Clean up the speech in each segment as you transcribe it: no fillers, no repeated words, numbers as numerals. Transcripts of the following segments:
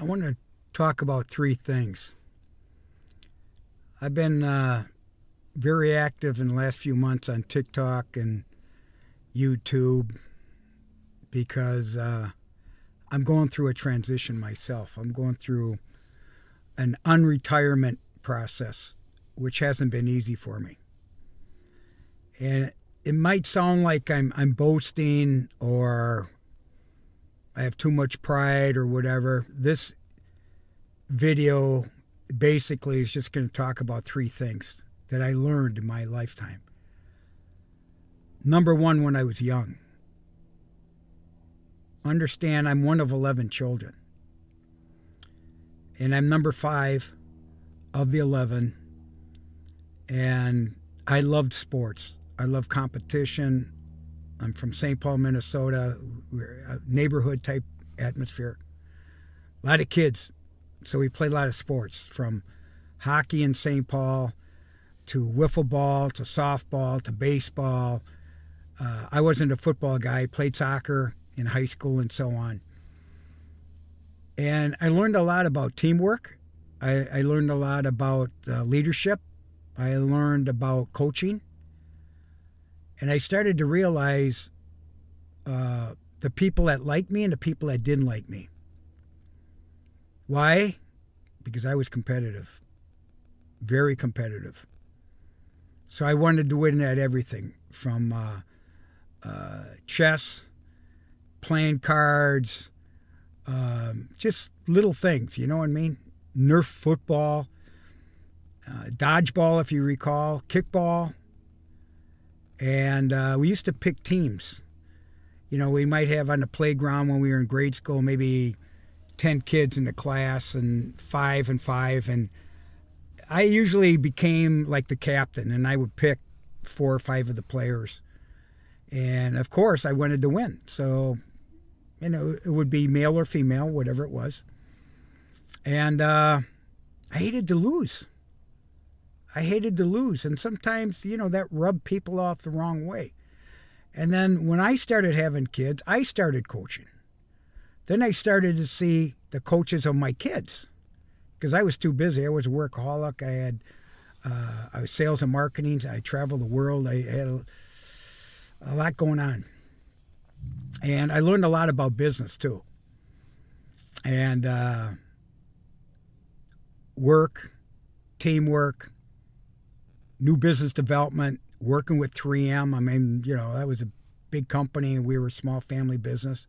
I want to talk about three things. I've been very active in the last few months on TikTok and YouTube because I'm going through a transition myself. I'm going through an unretirement process, which hasn't been easy for me. And it might sound like I'm boasting or I have too much pride or whatever. This video basically is just going to talk about three things that I learned in my lifetime. Number one, when I was young. Understand, I'm one of 11 children. And I'm number 5 of the 11. And I loved sports. I love competition. I'm from St. Paul, Minnesota. We're a neighborhood type atmosphere. A lot of kids. So we played a lot of sports, from hockey in St. Paul to wiffle ball to softball to baseball. I wasn't a football guy. I played soccer in high school and so on. And I learned a lot about teamwork. I learned a lot about leadership. I learned about coaching. And I started to realize the people that liked me and the people that didn't like me. Why? Because I was competitive. Very competitive. So I wanted to win at everything, from chess, playing cards, just little things, you know what I mean? Nerf football, dodgeball, if you recall, kickball. And we used to pick teams. You know, we might have on the playground when we were in grade school, maybe 10 kids in the class and 5 and 5. And I usually became like the captain, and I would pick 4 or 5 of the players. And of course, I wanted to win. So, you know, it would be male or female, whatever it was. And I hated to lose. I hated to lose. And sometimes, you know, that rubbed people off the wrong way. And then when I started having kids, I started coaching. Then I started to see the coaches of my kids, because I was too busy. I was a workaholic. I was sales and marketing. I traveled the world. I had a lot going on. And I learned a lot about business too. And work, teamwork, new business development, working with 3M. I mean, you know, that was a big company and we were a small family business.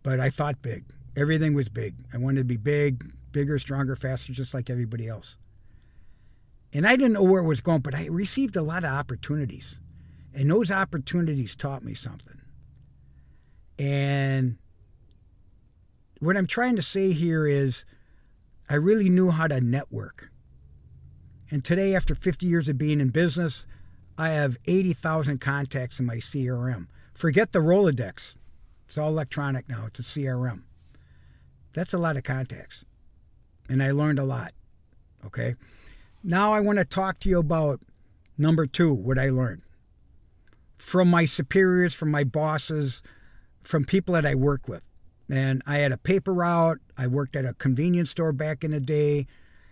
But I thought big. Everything was big. I wanted to be big, bigger, stronger, faster, just like everybody else. And I didn't know where it was going, but I received a lot of opportunities. And those opportunities taught me something. And what I'm trying to say here is I really knew how to network. And today, after 50 years of being in business, I have 80,000 contacts in my CRM. Forget the Rolodex. It's all electronic now. It's a CRM. That's a lot of contacts. And I learned a lot. Okay? Now I want to talk to you about number 2, what I learned. From my superiors, from my bosses, from people that I work with. And I had a paper route. I worked at a convenience store back in the day.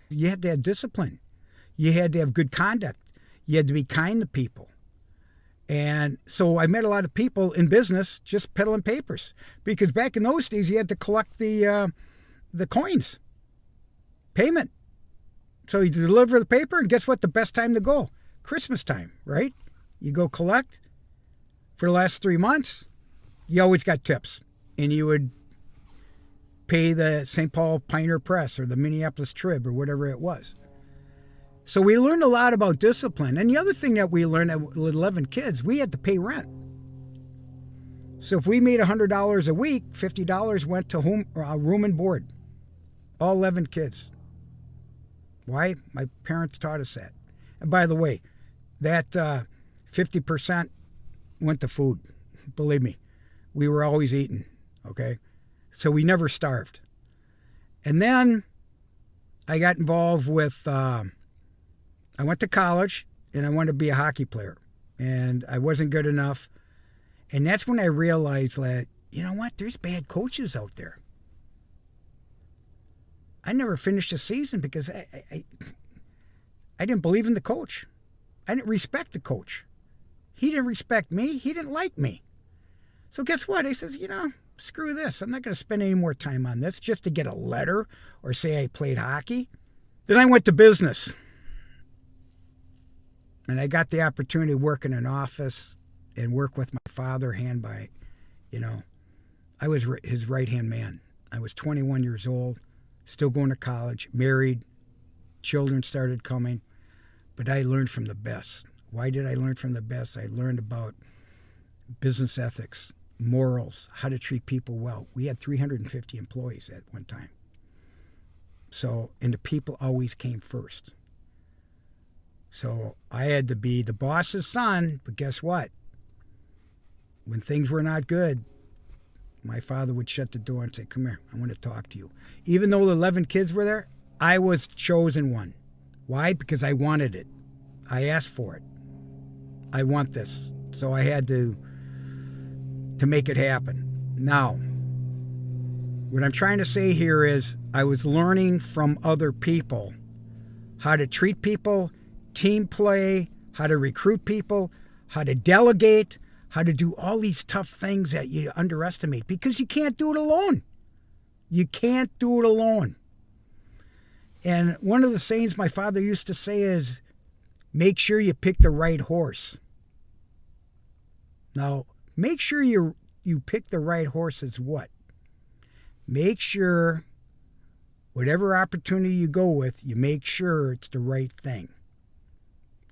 You had to have discipline. You had to have good conduct. You had to be kind to people. And so I met a lot of people in business just peddling papers. Because back in those days, you had to collect the coins. Payment. So you deliver the paper, and guess what? The best time to go? Christmas time, right? You go collect. For the last 3 months, you always got tips. And you would pay the St. Paul Pioneer Press or the Minneapolis Trib or whatever it was. So we learned a lot about discipline. And the other thing that we learned with 11 kids, we had to pay rent. So if we made $100 a week, $50 went to room and board. All 11 kids. Why? My parents taught us that. And by the way, that 50% went to food. Believe me, we were always eating, okay? So we never starved. And then I got involved with, I went to college and I wanted to be a hockey player. And I wasn't good enough. And that's when I realized that, you know what, there's bad coaches out there. I never finished a season because I didn't believe in the coach. I didn't respect the coach. He didn't respect me. He didn't like me. So guess what? I says, screw this. I'm not going to spend any more time on this just to get a letter or say I played hockey. Then I went to business. And I got the opportunity to work in an office and work with my father hand by, I was his right-hand man. I was 21 years old, still going to college, married, children started coming, but I learned from the best. Why did I learn from the best? I learned about business ethics, morals, how to treat people well. We had 350 employees at one time. And the people always came first. So I had to be the boss's son, but guess what? When things were not good, my father would shut the door and say, come here, I want to talk to you. Even though the 11 kids were there, I was chosen one. Why? Because I wanted it. I asked for it. I want this. So I had to make it happen. Now, what I'm trying to say here is I was learning from other people how to treat people, team play, how to recruit people, how to delegate, how to do all these tough things that you underestimate because you can't do it alone. You can't do it alone. And one of the sayings my father used to say is, make sure you pick the right horse. Now, make sure you pick the right horse is what? Make sure whatever opportunity you go with, you make sure it's the right thing.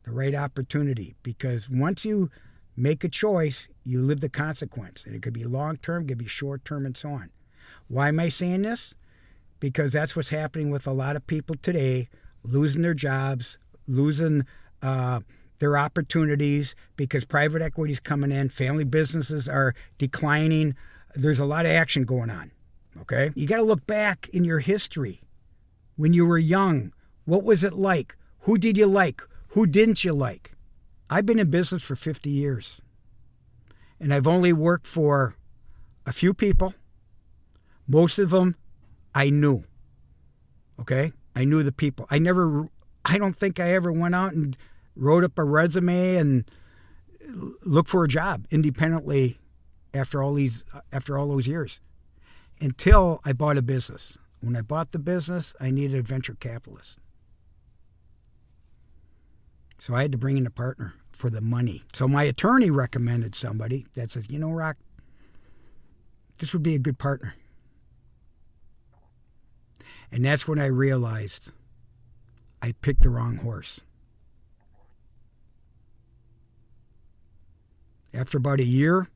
The right opportunity. Because once you make a choice, you live the consequence. And it could be long-term, it could be short-term, and so on. Why am I saying this? Because that's what's happening with a lot of people today, losing their jobs, losing their opportunities because private equity is coming in, family businesses are declining. There's a lot of action going on, okay? You got to look back in your history. When you were young, what was it like? Who did you like? Who didn't you like? I've been in business for 50 years, and I've only worked for a few people. Most of them I knew, okay? I knew the people. I don't think I ever went out and wrote up a resume and looked for a job independently after all those years until I bought a business. When I bought the business, I needed a venture capitalist. So I had to bring in a partner for the money. So my attorney recommended somebody that said, Rock, this would be a good partner. And that's when I realized I picked the wrong horse. After about a year,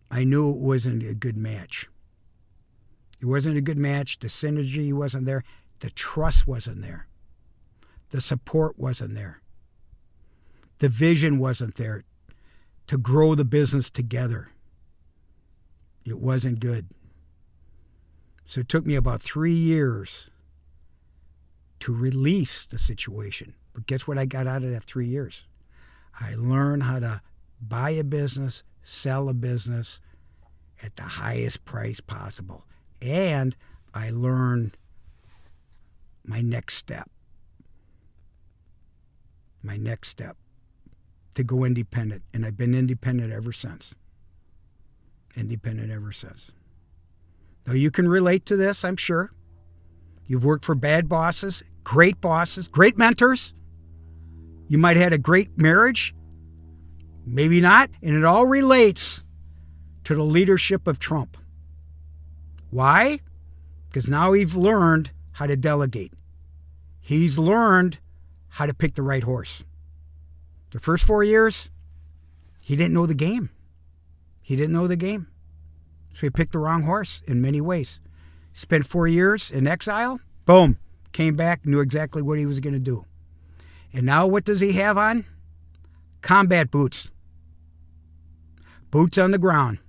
I knew it wasn't a good match. It wasn't a good match. The synergy wasn't there. The trust wasn't there. The support wasn't there. The vision wasn't there to grow the business together. It wasn't good. So it took me about 3 years to release the situation. But guess what I got out of that 3 years? I learned how to buy a business, sell a business at the highest price possible. And I learned my next step. My next step to go independent. And I've been independent ever since. Independent ever since. Now you can relate to this, I'm sure. You've worked for bad bosses, great mentors. You might have had a great marriage. Maybe not. And it all relates to the leadership of Trump. Why? Because now he's learned how to delegate. He's learned how to pick the right horse. The first 4 years, he didn't know the game. He didn't know the game. So he picked the wrong horse in many ways. Spent 4 years in exile. Boom. Came back, knew exactly what he was going to do. And now what does he have on? Combat boots. Boots on the ground.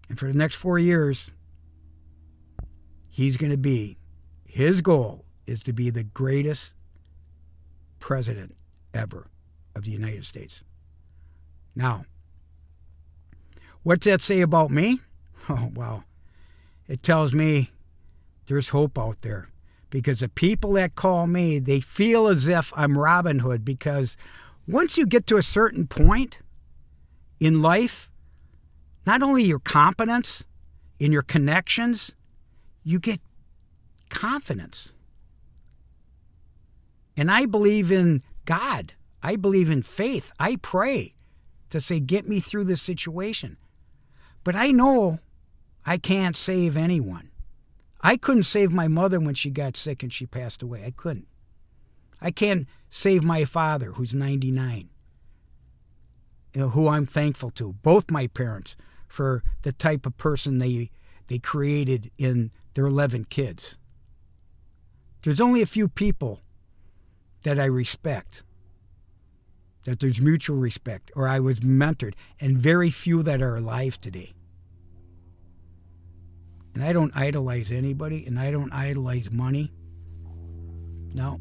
And for the next 4 years, his goal is to be the greatest president ever of the United States. Now, what's that say about me? Oh, wow. It tells me there's hope out there. Because the people that call me, they feel as if I'm Robin Hood. Because once you get to a certain point in life, not only your competence, in your connections, you get confidence. And I believe in God. I believe in faith. I pray to say, get me through this situation. But I know I can't save anyone. I couldn't save my mother when she got sick and she passed away. I couldn't. I can't save my father, who's 99, who I'm thankful to. Both my parents, for the type of person they created in their 11 kids. There's only a few people that I respect, that there's mutual respect, or I was mentored, and very few that are alive today. And I don't idolize anybody, and I don't idolize money. No.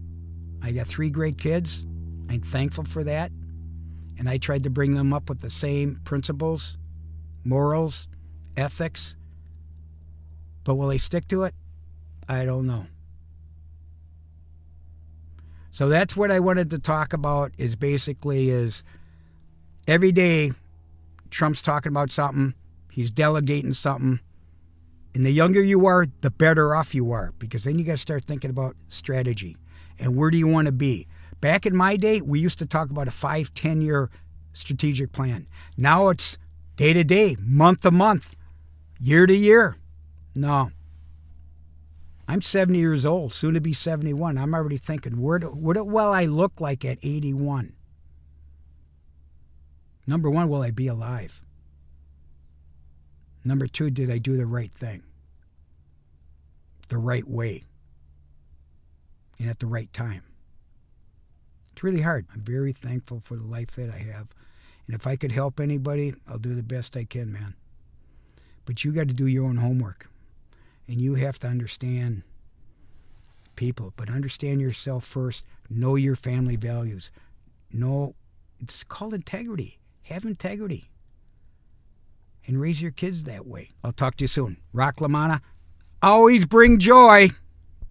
I got 3 great kids. I'm thankful for that. And I tried to bring them up with the same principles, morals, ethics. But will they stick to it? I don't know. So that's what I wanted to talk about, is every day Trump's talking about something. He's delegating something. And the younger you are, the better off you are, because then you got to start thinking about strategy and where do you want to be. Back in my day, we used to talk about a 5-10 year strategic plan. Now it's day to day, month to month, year to year. No. I'm 70 years old, soon to be 71. I'm already thinking, what will I look like at 81? Number 1, will I be alive? Number 2, did I do the right thing? The right way. And at the right time. It's really hard. I'm very thankful for the life that I have. And if I could help anybody, I'll do the best I can, man. But you got to do your own homework. And you have to understand people. But understand yourself first. Know your family values. It's called integrity. Have integrity. And raise your kids that way. I'll talk to you soon. Rock LaManna. Always bring joy.